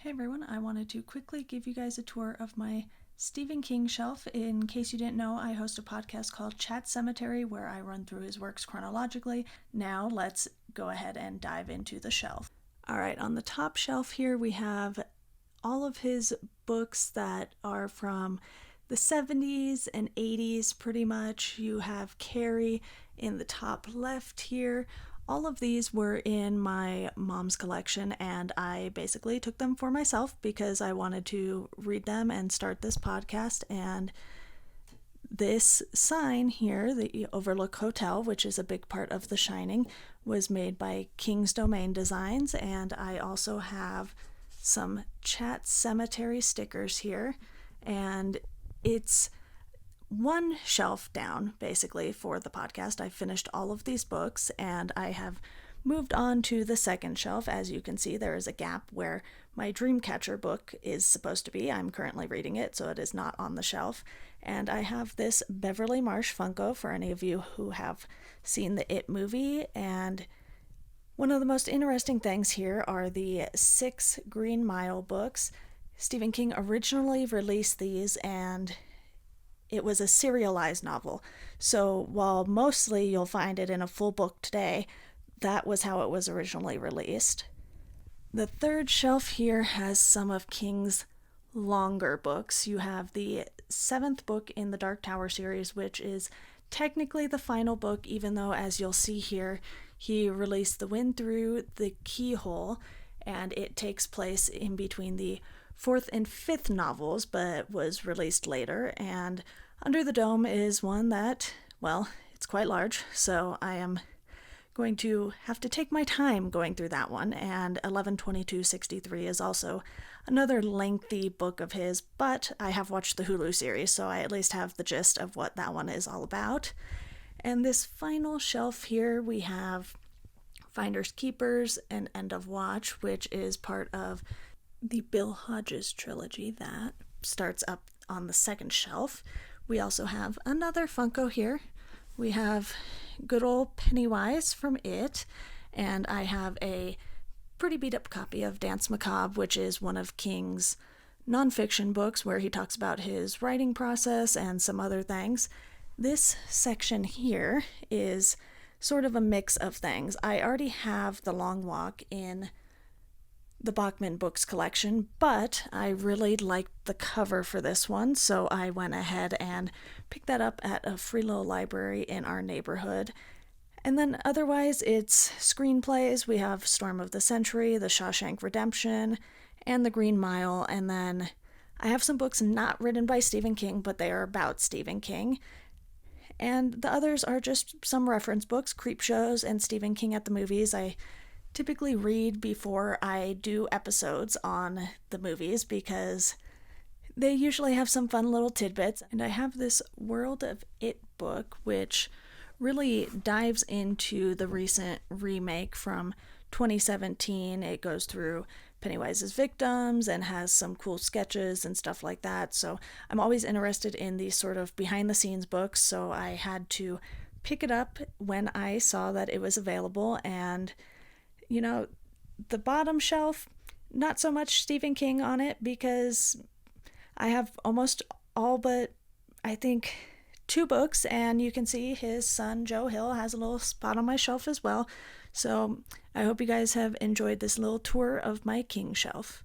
Hey everyone, I wanted to quickly give you guys a tour of my Stephen King shelf. In case you didn't know, I host a podcast called Chat Sematary where I run through his works chronologically. Now let's go ahead and dive into the shelf. Alright, on the top shelf here we have all of his books that are from the 70s and 80s pretty much. You have Carrie in the top left here. All of these were in my mom's collection, and I basically took them for myself because I wanted to read them and start this podcast. And this sign here, the Overlook Hotel, which is a big part of The Shining, was made by King's Domain Designs. And I also have some Chat Sematary stickers here, and it's one shelf down basically for the podcast. I finished all of these books and I have moved on to the second shelf. As you can see, there is a gap where my Dreamcatcher book is supposed to be. I'm currently reading it, so it is not on the shelf. And I have this Beverly Marsh Funko for any of you who have seen the It movie. And one of the most interesting things here are the 6 Green Mile books. Stephen King originally released these, and it was a serialized novel. So while mostly you'll find it in a full book today, that was how it was originally released. The third shelf here has some of King's longer books. You have the 7th book in the Dark Tower series, which is technically the final book, even though, as you'll see here, he released The Wind Through the Keyhole, and it takes place in between the 4th and 5th novels, but was released later. And Under the Dome is one that, well, it's quite large, so I am going to have to take my time going through that one. And 11/22/63 is also another lengthy book of his, but I have watched the Hulu series, so I at least have the gist of what that one is all about. And this final shelf here, we have Finders Keepers and End of Watch, which is part of the Bill Hodges trilogy that starts up on the second shelf. We also have another Funko here. We have good old Pennywise from It, and I have a pretty beat up copy of Dance Macabre, which is one of King's nonfiction books where he talks about his writing process and some other things. This section here is sort of a mix of things. I already have The Long Walk in the Bachman Books collection, but I really liked the cover for this one, so I went ahead and picked that up at a free little library in our neighborhood. And then otherwise, it's screenplays. We have Storm of the Century, The Shawshank Redemption, and The Green Mile. And then I have some books not written by Stephen King, but they are about Stephen King. And the others are just some reference books, Creepshows and Stephen King at the Movies. I typically read before I do episodes on the movies because they usually have some fun little tidbits. And I have this World of It book, which really dives into the recent remake from 2017. It goes through Pennywise's victims and has some cool sketches and stuff like that. So I'm always interested in these sort of behind the scenes books, so I had to pick it up when I saw that it was available. And you know, the bottom shelf, not so much Stephen King on it because I have almost all but, I think, 2 books, and you can see his son Joe Hill has a little spot on my shelf as well. So I hope you guys have enjoyed this little tour of my King shelf.